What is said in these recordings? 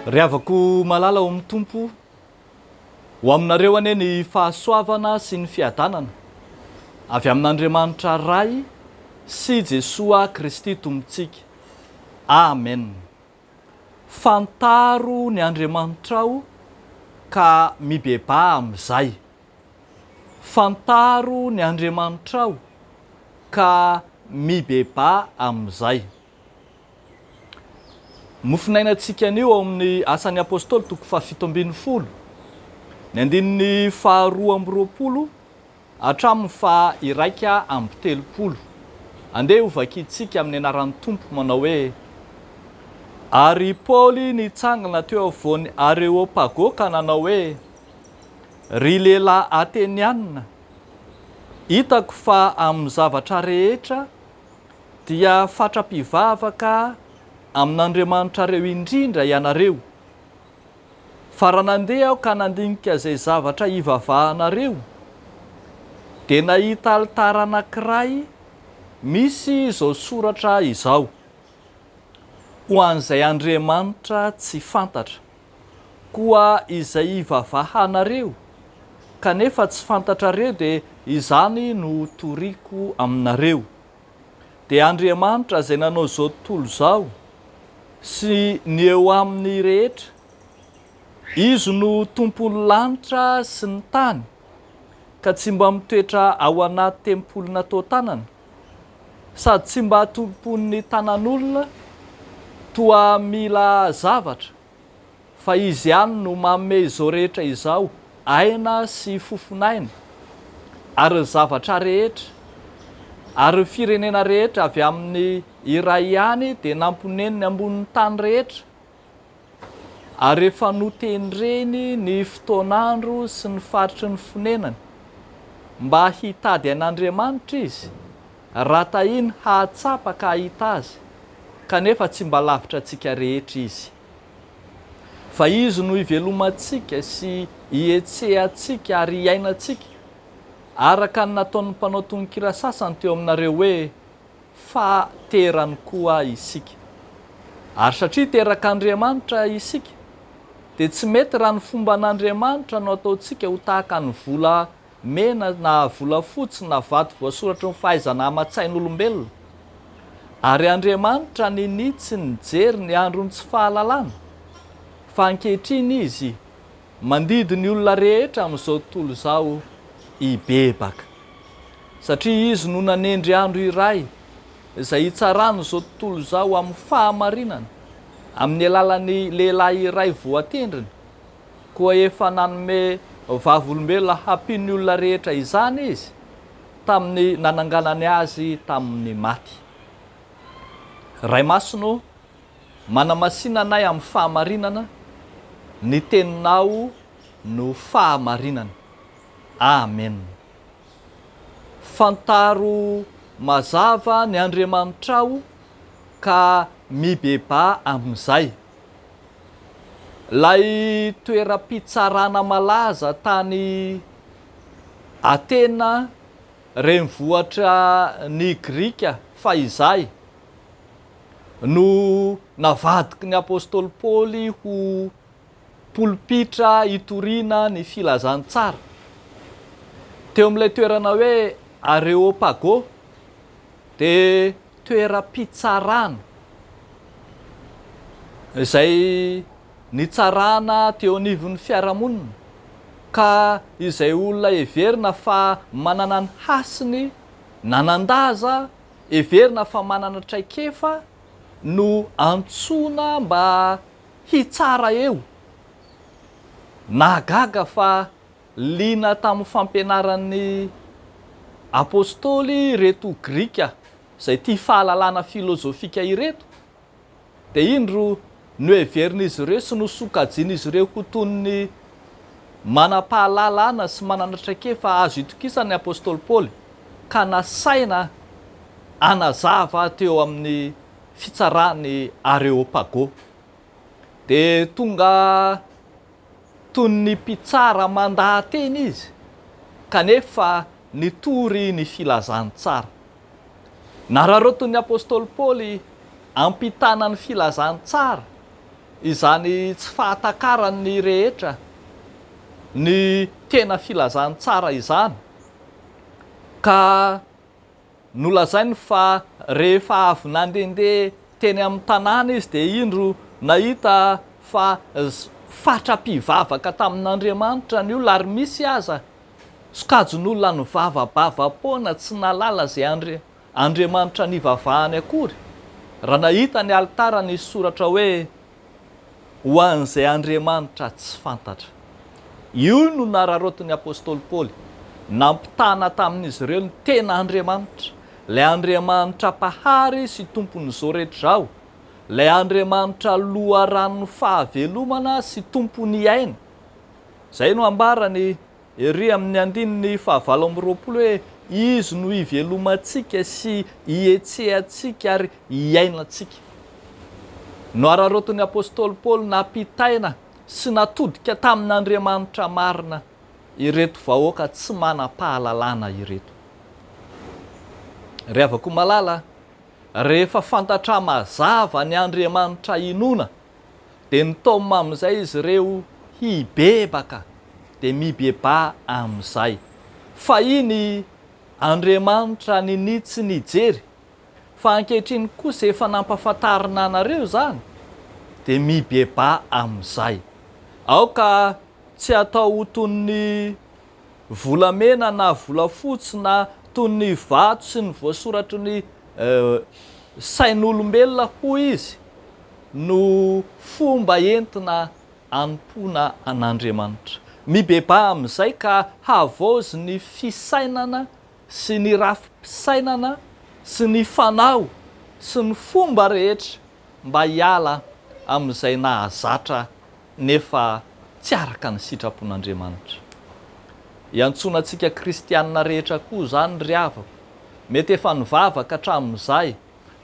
Ry havako malala ao amin'ny tompo ho aminareo anie ny fahasoavana sy ny fiadanana avy amin'Andriamanitra ray sy Jesoa Kristy tompontsika. Amen. Fantaro ny Andriamanitra ao ka mibeba amin'izay. Fantaro ny Andriamanitra ao ka mibeba amin'izay. Mofinainantsika anio ao amin'ny asan'ny apôstôly toko 17 ny andininy 2:20 hatramin'ny 1:30. Andeha ho vakitsika amin'ny anaran'ny Tompo manao hoe: ary Paoly nitsangana teo afovoan'ny Areopago ka nanao hoe: ry lehilahy Ateniana, hitako fa amin'ny zavatra rehetra dia fatra-pivavaka amin'Andriamanitra reo indrindra ianareo. Fa raha nandeha aho ka nandinika izay zavatra hivavahanareo, dia nahita alitara anankiray misy izao soratra izao: ho an'izay Andriamanitra tsy fantatra, koa izay hivavahanareo kanefa tsy fantatrareo, dia izany no toriako aminareo. Dia Andriamanitra izay nanao izao tontolo izao sy ny eo amin'ny rehetra, izy no tompon'ny lanitra sy ny tany, ka tsy mba mitoetra ao anaty tempolo natao tanana, sady tsy mba tompon'ny tanan'olona toa mila zavatra, fa izy ihany no manome izao rehetra izao aina sy fofonaina, ary zavatra rehetra ary firenena rehetra avy amin'ny iray ihany dia namponeniny ambonin'ny tany rehetra. Ary efa notendreny ny fotoan'andro sy ny faritry ny fonenany mba hitady an'Andriamanitra izy, raha tahiny hahatsapaka hahita azy, kanefa tsy mba lavitra antsika rehetra izy. Fa izy no hivelomantsika sy hietsehantsika ary hiainantsika, araka ny nataon'ny mpanao tononkira sasany teo aminareo hoe: fa terany koa isika. Ary satria teraka Andriamanitra isika, dia tsy mety raha ny fomba an'Andriamanitra no ataontsika ho tahaka ny vola mena na vola fotsy na vato voasoratra ny fahaizana ama-tsain'olombelona. Ary Andriamanitra ninitsy nijery ny androny tsy fahalalana, fa ankehitriny izy mandidy ny olona rehetra amin'izao tontolo izao hibebaka, satria izy no nanendry andro iray izay hitsarany izao tontolo izao amin'ny fahamarinana amin'ny alalan'ny lehilahy iray voatendriny, koa efa nanome vavolombelona hampian'ny olona rehetra izany izy tamin'ny nananganany azy tamin'ny maty. Ray Masino, manamasinana anay amin'ny fahamarinana, ny teninao no fahamarinana. Amen. Fantaro mazava ny Andriamanitra ao ka mibeba amin'izay. Lay toeram-pitsarana malaza tany Atena renivohitra ny Grika fahizay no navadiky ny apôstôly Paoly ho polipitra hitoriana ny filazantsara teo amin'ilay toerana hoe Areopago, dia toeram-pitsarana izay nitsarana teo anivon'ny fiarahamonina, ka izay olona heverina fa manana ny hasiny nanandaza, heverina fa manana traikefa no antsoina mba hitsara eo. Nahagaga fa liana tamin'ny fampianaran'ny apôstôly reto Grika izay tia fahalalana filozofika ireto, dia indro no heverin'izy ireo sy no sokajian'izy ireo ho toy ny manam-pahalalana sy manana traikefa azo itokisany apôstôly Paoly, ka nasaina anazava teo amin'ny fitsarany Areopago. Dia tonga toy ny mpitsara mandahan-teny izy, kanefa nitory ny filazantsara. Nararoton'ny apôstôly Paoly ampitana ny filazantsara izany tsy fahatakarany rehetra ny tena filazany tsara izany, ka nolazainy fa rehefa avy nandehandeha teny amin'ny tanàna izy dia indro nahita fa fatra-pivavaka tamin'Andriamanitra ny olona, ary misy aza sokajon'olona nivavabavapoana tsy nalala zay Andriamanitra nivavahany akory, raha nahita ny alitara ny soratra hoe ho an'izay Andriamanitra tsy fantatra. Io no nararotiny apôstôly Paoly, nampitana tamin'izy ireo ny tena Andriamanitra, lay Andriamanitra pahary sy tompon'izao rehetra zao, lay Andriamanitra loharanon'ny fahavelomana sy tompon'ny aina. Zay no ambarany ery amin'ny andininy 7:20 hoe izy no ivelomantsika sy ietsehantsika ary iainantsika. No ararotiny apôstôly Paoly nampitaina sy natodika tamin'Andriamanitra marina ireto vahoaka tsy manam-pahalalana ireto. Ry havako malala, rehefa fantatra mazava ny Andriamanitra inona, dia ny taoma amin'izay izy ireo hibebaka dia mibeba amin'izay. Fa iny Andriamanitra ninitsy nijery, fa ankehitriny kosa efa nampafantarina anareo zany, dia mibeba amin'izay. Aoka tsy atao toy ny volamena na volafotsy na toy ny vato sy ny voasoratry ny sain'olombelona hoy izy no fomba entina anompoana an'Andriamanitra. Mibeba amin'izay ka havaozy ny fisainana sy ny rafi-pisainana sy ny fanao sy ny fomba rehetra mba hiala amin'izay nahazatra nefa tsy araka ny sitrapon'Andriamanitra. Iantsonantsika kristianina rehetra koa zany ry havako, mety efa nivavaka hatramin'izay,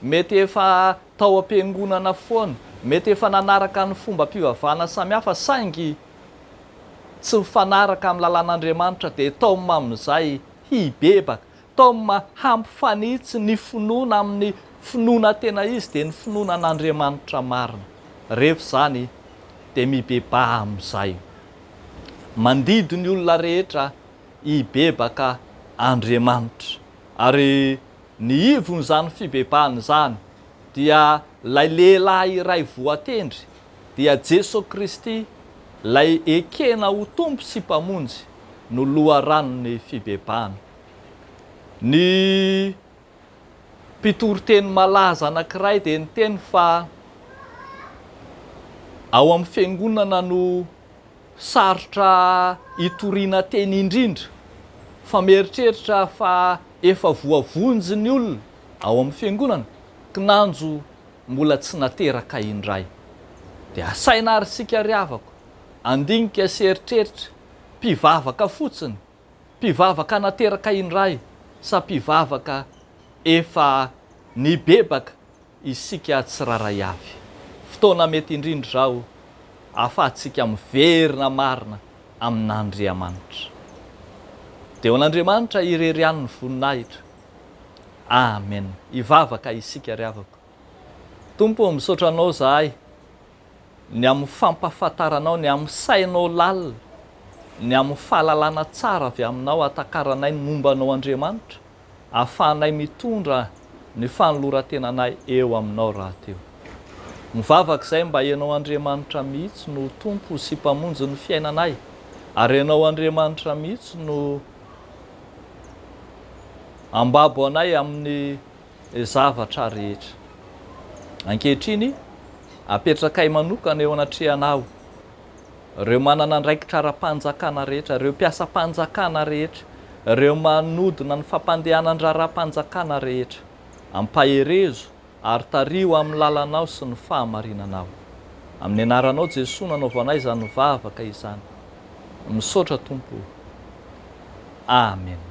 mety efa tao am-piangonana foana, mety efa nanaraka ny fomba mpivavahana samihafa saingy tsy mifanaraka amin'ny lalàn'Andriamanitra, dia taoma amin'izay hibebaka, taoma hampifanitsy ny finoana amin'ny finoana tena izy dia ny finoana an'Andriamanitra marina. Rehefa zany dia mibeba amin'izay. Mandidy ny olona rehetra hibebaka Andriamanitra, ary ny ivon'izany fibebahana izany dia lay lehilahy iray voatendry, dia Jesosy Kristy, lay ekena ho tompo sy mpamonjy, no loharanony fibebahana. Ny mpitory-teny malaza anankiray dia niteny fa ao amin'ny fiangonana no sarotra hitoriana teny indrindra, fa mieritreritra fa efa voavonjy ny olona ao amin'ny fiangonana, kinanjo mbola tsy nateraka indray. Dia asaina ary sika ry havako, andinika sy eritreritra, mpivavaka fotsiny, mpivavaka nateraka indray, sa mpivavaka efa nibebaka isika tsiraray avy. Fotoana mety indrindra zao ahafahantsika miverina marina amin'Andriamanitra. Dia ho an'Andriamanitra irerian'ny voninahitra. Amen. Hivavaka isika ry havako. Tompo, misaotra anao zahay ny amin'ny fampafantaranao, ny amin'ny sainao lalina, ny amin'ny fahalalana tsara avy aminao hatakaranay ny mombanao Andriamanitra, ahafahanay mitondra ny fanoloran-tenanay eo aminao raha teo. Mivavaka izay mba ianao Andriamanitra mihitsy no tompo sy mpamonjy ny fiainanay, ary ianao Andriamanitra mihitsy no ambabo anay amin'ny zavatra rehetra. Ankehitriny apetrakay manokana eo anatrehanao ireo manana andraikitra ara-panjakana rehetra, ireo mpiasa-panjakana rehetra, ireo manodina ny fampandehanan-draram-panjakana rehetra, ampaherezo ary tario amin'ny lalanao sy ny fahamarinanao. Amin'ny anaranao Jesosy nanaovanay izany mivavaka izany. Misaotra Tompo. Amen.